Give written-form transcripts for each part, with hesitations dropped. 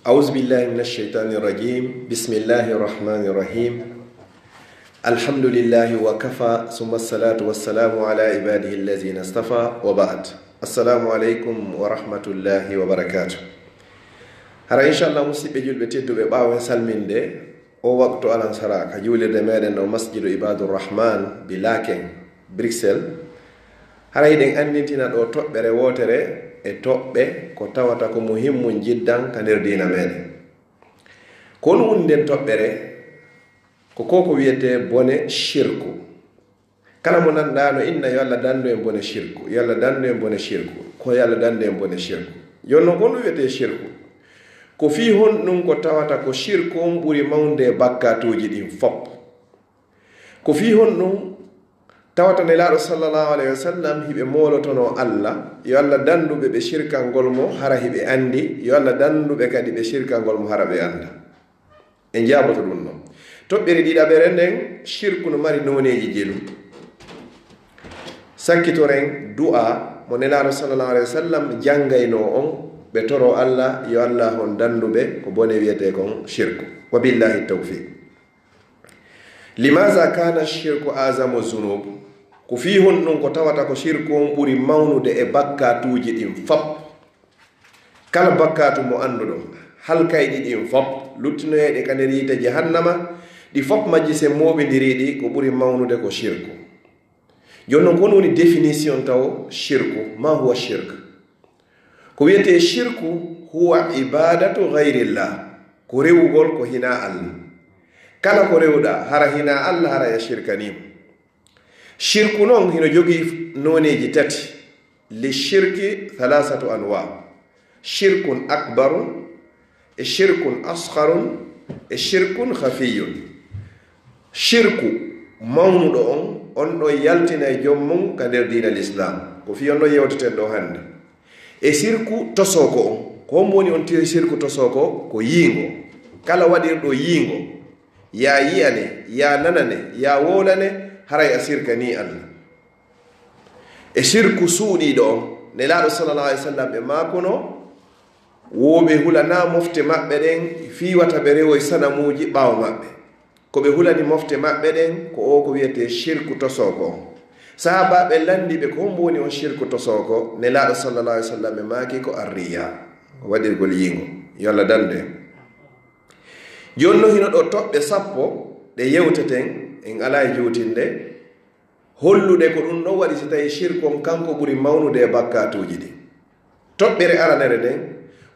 أعوذ بالله من الشيطان الرجيم بسم الله الرحمن الرحيم الحمد لله وكفى ثم الصلاة والسلام على عباده الذين اصطفى وبعد السلام عليكم ورحمة الله وبركاته hara inchallah musidɓe julɓe tedduɓe ɓawen salminde o waktu alan sara ka juulirde meɗen o masjidu ibadurrahman bi laken Bruxelles hara yiɗen andintina ɗo toɓɓere wotere e toɓɓe ko tawata ko muhimmu jiddan ka nder dina meɗen ko on wunden toɓɓere koko wiyete bone shirku kala mo nanɗano inna yo allah dandu en bone shirku yo allah dandu en bone shirku ko yo allah dandu en bone shirku yonno ko ɗum wiyete shirku ko fi hon ɗum ko tawata ko shirku on ɓuri mawde bakkatuji ɗin fop ko fi hon ɗum tawata nelaɗo sallallahu alayhi wa sallam hiɓe molotono allah yo allah danduɓe ɓe shirkangol mo hara hiɓe andi yo allah danduɓe kadi ɓe shirkangol mo hara ɓe anda e jaboto ɗum ɗon toɓɓere ɗiɗaɓere nden shirku no mari noneji jelu sakkitoren du'a mo nelaɗo sallallahu alayhi wa sallam jangayno on ɓe toro allah yo allah hon danduɓe ko bone wiyete kon shirku wa billahi tawfiq limaza kana shirku azamu zunub ko fi hon ɗum ko tawata ko shirku on ɓuri mawnude e bakkatuji ɗin fop kala bakkatu mo anduɗon halkayɗi ɗin fop luttinoyeɗe ka nder yite jahannama ɗi fop majji se moɓidiriɗi ko ɓuri mawnude ko shirku jonnon kon woni définition taw shirku ma huwa shirk ko wiyete shirku huwa ibadatu gayrillah ko rewugol ko hina allah kala ko rewɗa hara hina allah hara ya shirkanimo shirku noon hino jogii noneji tati li shirki halasatu anwa shirkun akbarun e shirkun askarun e shirkun khafiyun shirku mawnuɗo on ɗo yaltina e jommum ka nder dina l'islam ko fi on ɗo yewteten ɗo hannde e shirku tosoko on ko hombo woni on tiri shirku tosoko ko yiingo kala waɗirɗo yiingo ya yiyane ya nanane ya wolane haray a sirka ni allah e shirku suuɗiɗo on nelaɗo sallallahu alaihi wasallam ɓe makono woɓe hulana mofte maɓɓe ɗen fiwata ɓe rewoye sanamuji ɓawo maɓɓe ko ɓe hulani mofte maɓɓe ɗen ko o ko wiyete shirku tosoko on sahabaɓe landiɓe ko hombo woni on shirku tosoko nelaɗo sallallahu alaihi wasallam ɓe maki ko arriya ko waɗirgol yingo yo allah dande jonno hino ɗo toɓɓe sappo ɗe yewteten en ala e juutinde hollude ko ɗum ɗon waɗi so tawi shirku on kanko ɓuri mawnude e bakkatuji ɗi toɓɓere aranere nden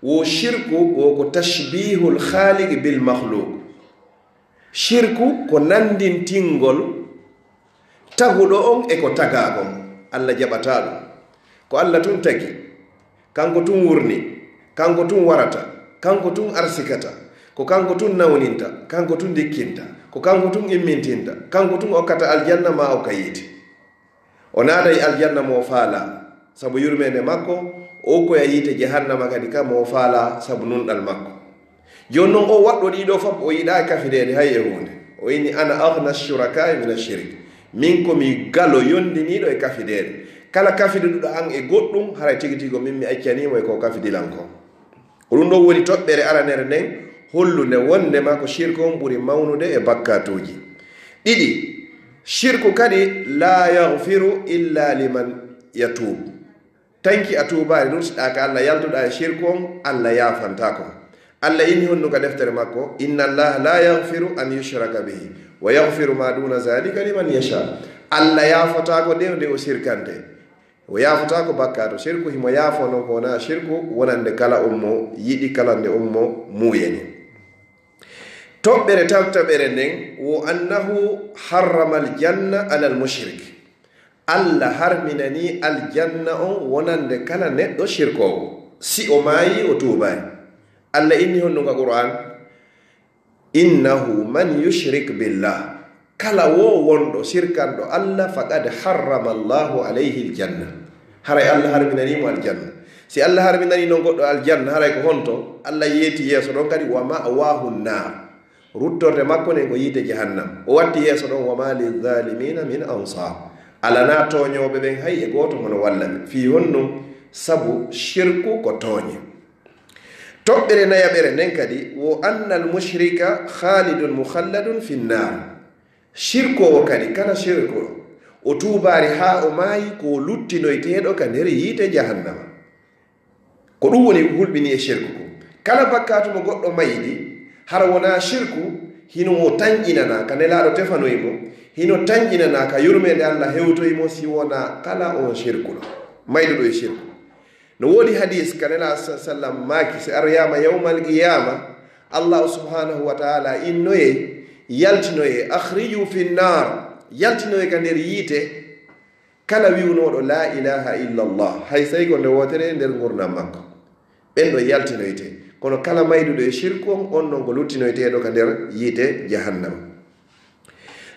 wo shirku wo ko tashbihul khaliqi bil mahluk shirku ko nandintingol taguɗo on e ko tagagon allah jaɓata ɗum ko allah tun tagi kanko tun wurni kanko tun warata kanko tun arsikata ko kanko tun nawninta kanko tun dikkinta ko kanko tun immintinta kanko tun okkata aljanna ma o kayiti o naada e aljanna mo faala sabu yurmede makko o koya yite jahannama kadi ka mo faala sabu nunɗal makko joni noon o waɗɗo ɗiɗo fop o yiɗa kafidede hay e hunde o inni ana agna shurakai min ashirk min komi galo yondiniɗo e kafidede kala kafide ɗuɗo an e goɗɗum haray tigi tigo min mi accanimo e ko kafidilanko ko ɗum ɗo woni toɓɓere aranere nden hollude wondema ko shirku on ɓuri mawnude e bakkatuji ɗiɗi shirku kadi la yahfiru illa liman yatub tanki a tubari nurtiɗa ka allah yaltuɗa e shirku on allah yafanta ko allah inni honnuka deftere makko inna allaha la yahfiru an yushraka bihi wa yahfiru ma duna zalika liman yasha allah yafatako dewde o shirkante o yafatako bakkato shirku himo yafono ko wona shirku wonande kala ummo yiɗi kalande ummo muyeni toɓɓere tawtaɓere nden wo annahu harrama aljanna ala almushrik allah harminani aljanna on wonande kala neɗɗo shirkowo si o maayi o tuubayi allah inni honnuga qur'an innahu man yushrik billah kala wo wonɗo shirkanɗo allah faqad harrama allahu alayhi aljanna haray allah harminanimo aljanna si allah harminani no goɗɗo aljanna haray ko honto allah yeeti yeeso ɗon kadi wa ma'wahu nnar ruttorde makko ne ko yiite jahannam o watti yeeso ɗon wa ma lizalimina min ansar alana toñoɓe ɓen hay e goto hono wallaɓe fi honno sabu shirku ko tooñe toɓɓere nayaɓere nden kadi wo anna almushrika khalidun mukhalladun fi nnar. Shirkowo kadi kala shirko o tuubaari haa o maayi ko luttinoyteeɗo ka nder yiite jahannama. ko ɗum woni hulɓini e shirku ko. kala bakkatu mo goɗɗo mayiɗi hara wona shirku hino mo tañƴinana ka nelaaɗo tefanoymo, hino tañƴinana ka yurmede Allah hewtoymo si wona kala on shirku ɗo mayduɗo e shirku. no woodi hadis ka nela sallam maaki si aryama yawmal qiyama Allah subhanahu wa taala innoye yaltinoye akhriju fi nnar, yaltinoye ka nder yiite kala wiwnoɗo la ilaha illa allah hay sai ko nde wotere nder gurdam makko, ɓen ɗo yaltinoyte. kono kala mayduɗo e shirku on ɗon ko luttinoyteɗo ka nder yiite jahannama.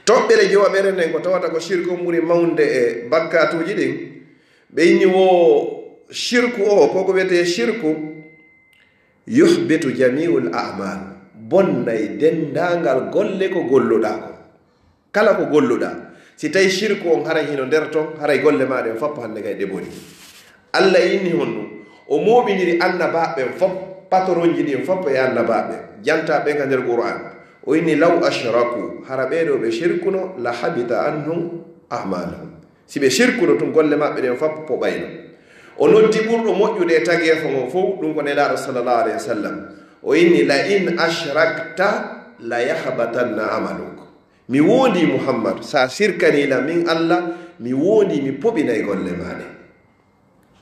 toɓɓere jowaɓere nden ko tawata ko shirku ɓuri mawnde e bakkatuji ɗin. ɓe inni wo shirku o koko wiyete shirku yuhbitu jamiul a'mal, bonnay dendangal golle ko golluɗa ko. kala ko golluɗa si tawi shirku on haray hino nder ton haray golle maɗen foppo hande kay ɗe boni. Allah inni honno o moɓidiri annabaɓen fop, patronji ɗin foppo e annabaɓe jantaɓe ka nder qur'an. o inni law ashraku, hara ɓeɗo ɓe shirkuno la habita anhum a'malahum, si ɓe shirkuno tun golle maɓɓe ɗen foppo po ɓayno. o noddi ɓurɗo moƴƴude e tageefo ngo fof ɗum ko nelaɗo sallallahu alayhi wa sallam. o inni la in ashrakta la yahbatanna amaluk, mi wondi muhammad sa sirkanila min Allah mi wondi mi poɓinay golle maɗe.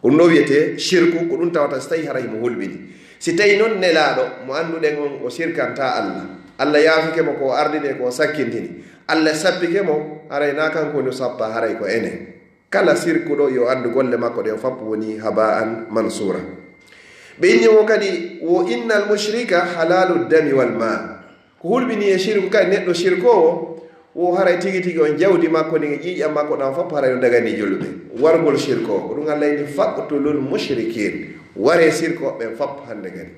ɗum ɗo wiyete shirku ko ɗum tawata so tawi haray mo hulɓini. si tawi noon nelaɗo mo annduɗen on o sirkanta Allah, Allah yaafike mo ko ardine ko sakkintini, Allah sappike mo haray na kanko no sappa haray ko enen. kala sirkuɗo yo andu golle makko ɗen fappo woni haba'an mansura. ɓe inni wo kadi wo innal mushrika halalu dami wal mal, ko hulɓini e shirku kadi neɗɗo shirkowo wo haray tigi tigi on jawdi makko ndi ƴiƴam makko ɗan foppo haray o dagani julɓe wargol shirkowo. ko ɗum Allah inni faqtulul mushrikin, ware sirkoɓe foppo hande kadi.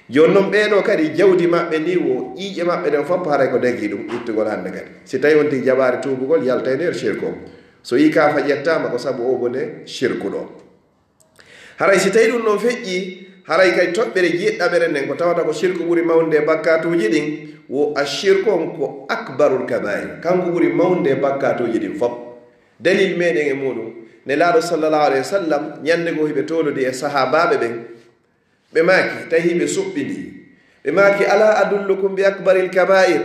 joni noon ɓeɗo kadi jawdi maɓɓe ndi wo ƴiƴe maɓɓe ɗen foppo haray ko dagi ɗum ittugol hande kadi. si tawi on tigi jaɓari tubugol yalta e nder shirkowo, so yi ka faƴettama ko sabu o bone shirku ɗo. haray si tawi ɗum ɗon feƴƴi haray kadi toɓɓere jiɗɗaɓere nden ko tawata ko shirku ɓuri mawnde e bakkatuji ɗin wo ashirku on ko akbarul kabair, kanko ɓuri mawnde e bakkatuji ɗin fop. dalil meɗen e muɗum nelaɗo sallallahu alayhi wa sallam ñande go hiɓe tolude e sahabaɓe ɓen ɓe maaki tawi hiɓe suɓɓidi ɓe maaki ala adullukum bi akbaril kabair,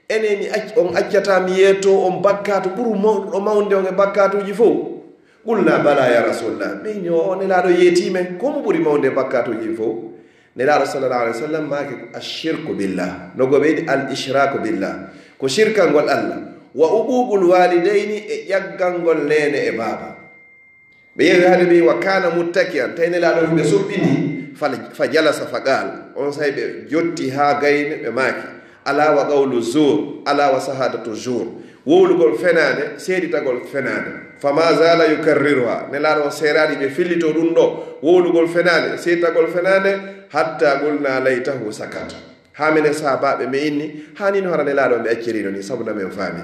eneni on accata mi yeeto on bakkatu ɓuru mawɗo mawnde on e bakkatuji fof. qulna bala ya rasulullah, ɓeyni o nelaɗo yeetimen komo ɓuri mawnde e bakkatuji fof. nelaɗo sallallahu alayhi wa sallam maaki ko ashirku billah, no go ɓeydi al ishraku billah, ko shirkalngol Allah, wa uɓuɓul walidayni e ƴaggalngol nene e baaba. ɓe yewi hade ɓe wa kana muttaki'an, tawi nelaɗo ɓe suɓɓini fa jalasa fa qal, on sayi ɓe jotti ha gayne ɓe maaki ala wa qawlu zur, ala wa sahadatu zur, wowlugol fenade seeditagol fenade. fama zala yukarriruha, nelaɗo on seeraɗi ɓe fillito ɗum ɗo wowlugol fenade seeditagol fenade hatta gulna laytahu sakat, ha minen sahabaɓe mi inni hani no hara nelaɗo ɓe accirino ni sabu namen faami.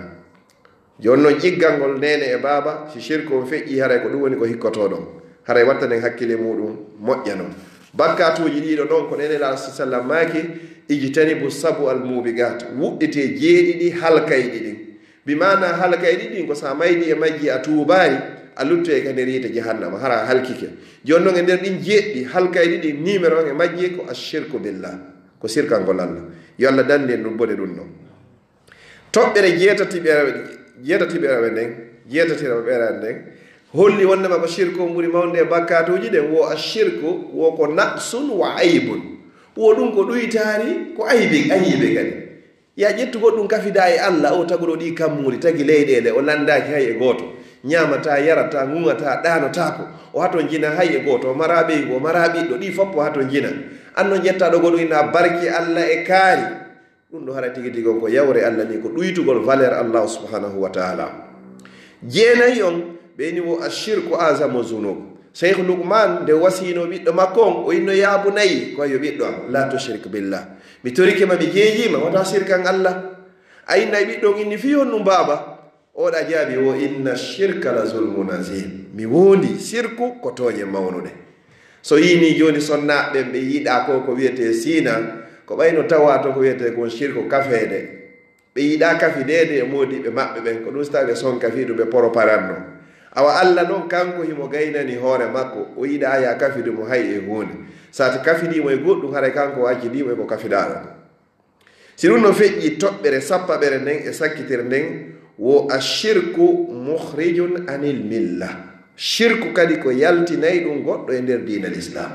joni noon ƴiggalngol nene e baaba si shirku on feƴƴi haray ko ɗum woni ko hikkotoɗon, haray wattanen hakkille muɗum moƴƴa noon. bakkatuji ɗiɗo ɗon ko nenelaɗo sallam maaki ijtanibu sabu al mubigat, wuɗɗite jeeɗiɗi halkayɗi ɗin, bimana halkayɗi ɗin ko sa maydi e majji a tuubari a luttoye ka nder yiite jahannama hara halkike. joni noon e nder ɗin jeeɗɗi halkayɗi ɗin numéro on e majji ko ashirku billah, ko sirkalngol Allah. yo Allah dandi en ɗum bone ɗum ɗon. toɓɓere jeetatiɓeɓe nden holli wonnema ko shirku ɓuri mawnde e bakkatuji ɗen wo ashirku wo ko naqsun wa aybun, wo ɗum ko ɗuytari ko ayibe kadi. ya ƴettu goɗɗum kafida e Allah o taguɗo ɗi kammuri tagi leyɗele o landaki hay e goto, ñamata yarata gugata ɗanotako o haton jina hay e goto, o mara ɓeygo o mara ɓiɗɗo ɗi foppo haton jina. anno jettaɗo goɗum ina barki Allah e kaari, ɗum ɗo hara tigi tigon ko yawre Allah ni ko ɗuytugol valeur Allah subhanahu wa taala. jeenayi on ɓeyni wo ashirku azamu zunub. cheikh lukman nde wasino ɓiɗɗo makko on o inno yaabu nayi ko yo ɓiɗɗo am la tushrik billah, mi torikema mi jeejima wata shirkan Allah. a innayi ɓiɗɗo on inni fi on ɗum baaba, oɗa jaabi wo inna shirka la zulmun azim, mi wondi sirku ko tooñe mawnude. so yini joni sonnaɓe ɓe yiɗa ko wiyete sina ko ɓayno tawa to ko wiyete kon shirko kafede ɓe yiɗa kafidede e modiɓe maɓɓe ɓen ko ɗum so tawi ɓe son kafiɗu ɓe poro paranno awa Allah noon kanko himo gaynani hoore makko o yiɗa ya kafidumo hay e hunde sati kafidimo e goɗɗum haray kanko accidimo e ko kafiɗaɗo si ɗum no feƴƴi toɓɓere sappaɓere nden e sakkitire nden wo ashirku mukhrijun anil milla shirku kadi ko yaltinayi ɗum goɗɗo e nder dina l'islam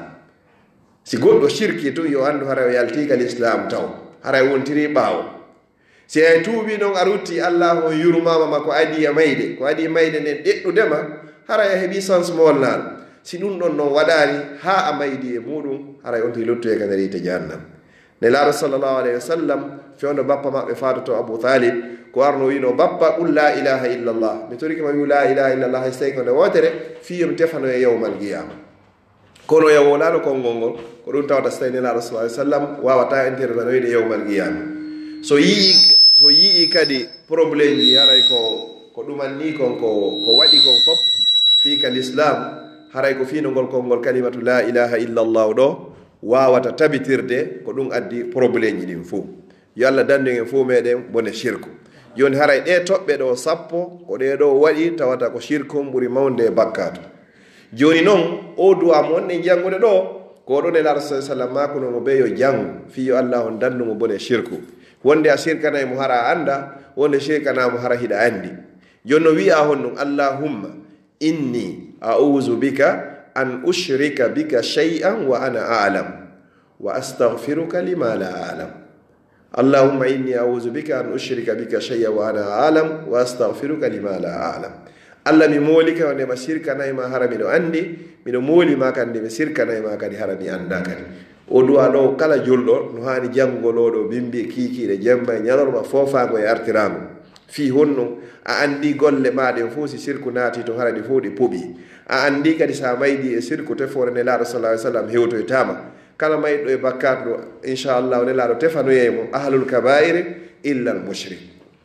si goɗɗo shirki tun yo andu haray o yaltika l'islam taw haray wontiri ɓaawo si ay tuubi noon a rutti Allah on yurmama ma ko adi mayde nden ɗeɗɗudema haray a heɓi sens molnal si ɗum ɗon noon waɗani ha a maydi e muɗum haray on to lottu e kanari te jahannam ne laaɗo sallallahu alayhi wa sallam fewno bappa maɓɓe fatoto Abu Talib ko arno wino bappa qul la ilaha illallah mi toriki ma wi la ilaha illallah hay so tawi konde wotere fiyom tefano e yawmal qiyama kono ya wolaɗo konngol ngol ko ɗum tawata so tawi nelaɗo sallallahu alayhi wa sallam wawata intervenoyde yawmal qiyama so yii kadi probléme ji haray ko ɗumanni kon ko waɗi kon fof fika l'islam haray ko fino ngol konngol kalimatu la ilaha illallah ɗo wawata tabitirde ko ɗum addi probléme ji ɗin fo yo Allah dandu en fo meɗen bone shirku joni haray ɗe toɓɓe ɗo sappo ko ɗe ɗo waɗi tawata ko shirkum ɓuri mawde e bakkato joni noon o duwa mo wonɗe jangude ɗo ko ɗon e laaɗo sa sallam makuno mo ɓe yo jangu fiyo Allah on dandumo bone shirku wonde a shirkanayi mo hara anda wonde shirkanamo hara hiɗa andi joni no wiya honɗum allahumma inni a'udhu bika an ushrika bika shay'an wa ana a'lam wa astaghfiruka lima la a'lam allahumma inni a'udhu bika an ushrika bika shay'an wa ana a'lam wa astaghfiruka lima la a'lam Allah mi molika wonde ma shirkanayi ma hara miɗo andi miɗo molima kandi mi shirkanayi ma kadi hara mi anda kadi o duwa ɗo kala julɗo no hani janngoloɗo bimbi kiikiɗe jemma e ñalorma fofago e artirago fi honno a andi golle maɗen fof si sirku naati to hara ɗi fof ɗi puɓi a andi kadi sa maydi e sirku tefore nelaɗo sallah alih sallam hewtoytama kala mayɗo e bakkat ɗo inchallahu nelaɗo tefanoyemo ahlul kabairi illa al mushrik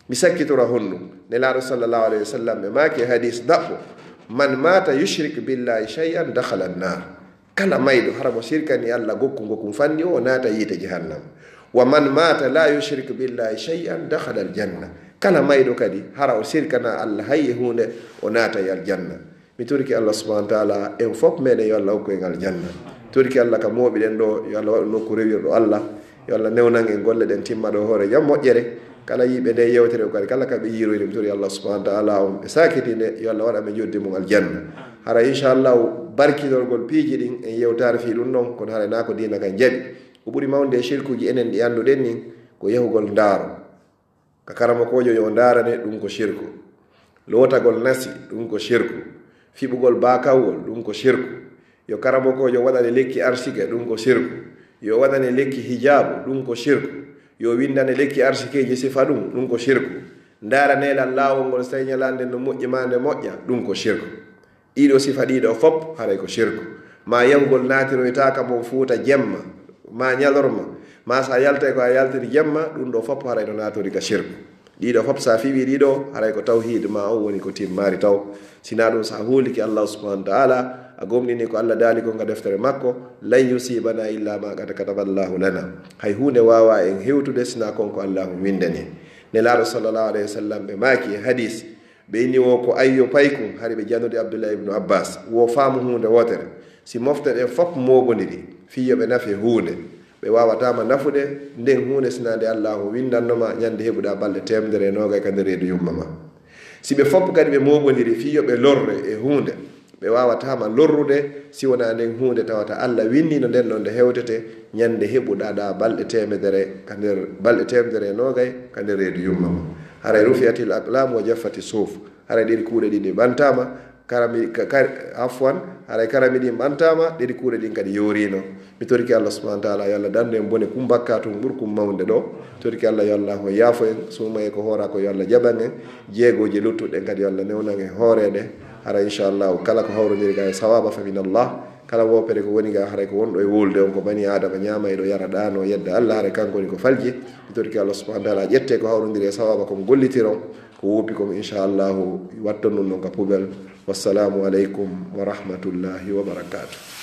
mi sakkitora honno nelaɗo sallllahu alayhi wa sallam ɓe maki hadis daɓɓo man mata yushrik billahi shay'an dakhala annar kala mayɗo hara mo sirkani Allah gokkum fanni o naata yiite jahannam wa man mata la yushrik billahi shay'an dakhala aljanna kala mayɗo kadi hara o sirkana Allah hayye hunde o naata e aljanna mi turki Allah subhanahu wa ta'ala en fof meɗen yo Allah hokku en aljanna turki Allah ka moɓiɗen ɗo yo Allah waɗu nokku rewirɗo Allah yo Allah newnan en golle ɗen timma ɗo hoore jam moƴƴere kala yiɓe nde yewtere kadi kala kaɓe yiroyde mi tori Allah subhanahu wa ta'ala on ɓe sakitinde yo Allah waɗa ɓe joddi mum aljanna hara inchallahu barkidorgol piiji ɗin en yewtare fi ɗum ɗon kono hara na ko dina kan jaɓi ko ɓuri mawde e shirkuji enen ɗi annduɗen nin ko yahugol ndaaro ka karama kojo yo ndaarane ɗum ko shirku lotagol nasi ɗum ko shirku fiɓugol bakawgol ɗum ko shirku yo karama kojo waɗane lekki arsike ɗum ko shirku yo waɗane lekki hijabu ɗum ko shirku yo windane lekki arsikeji sifa ɗum ko shirku ndaaranelan laawol ngol so tawi ñalande no moƴƴimande moƴƴa ɗum ko shirku ɗiɗo sifa ɗiɗo fop haray ko shirku ma yamgol naatiroytaka mo fuuta jemma ma ñalorma ma sa yalta ko a yaltiri jemma ɗum ɗo fop haray no naatori ka shirku ɗiɗo fop sa fiwi ɗiɗo haray ko tawhid ma o woni ko timmari taw sina ɗum sa huliki Allah subhanahu wa ta'ala a gomɗini ko Allah daali ko nga deftere makko lan yusibana illa ma qad kataballahu lana hay hunde wawa en hewtude sina konko Allahu windani nelaɗo sallallahu alayhi wa sallam ɓe maaki hadis ɓe inni wo ko ayyo paykum hari ɓe jannude Abdullah ibnu Abbas wo faamu hunde wotere si mofte ɗen fof moɓodiri fiyo ɓe nafe hunde ɓe wawatama nafude nden hunde sinade Allahu windannoma ñande heɓuɗa balɗe temdere e nogay ka nder reedu yumma ma si ɓe fof kadi ɓe moɓodiri fiyo ɓe lorre e hunde ɓe wawatama lorrude si wona nden hunde tawata Allah windino nden ɗon nde hewtete ñande heɓuɗaɗa balɗe temedere ka nder balɗe temedere e nogay ka nder reedu yumma ma haray rufiyatil aqlam wa jaffati suuf haray ɗiɗi kuuɗe ɗiɗi ɓantama afwan haray karami ɗin ɓantama ɗiɗi kuuɗe ɗin kadi yorino mi toriki Allah subhanahu wa ta'ala yo Allah dandu en bone kum bakkatum ɓurkum mawde ɗo toriki Allah yo Allah o yaafo en sumaye ko hoora ko yo Allah jaɓan en jeegoji luttuɗen kadi yo Allah newnan en hoorede hara inchallahu kala ko hawrodiri ga e sawaba fa min Allah kala wopere ko woni ga haray ko wonɗo e wulde on ko bani adama ñamay ɗo yara ɗano yedda Allah haray kankoni ko falji mi toriki Allah subhanahu wa ta'ala ƴette ko hawrodiri e sawaba komo gollitiron ko woppi kom inchallahu watton ɗum noon ka pubel wassalamu aleykum wa rahmatullahi wa barakatuh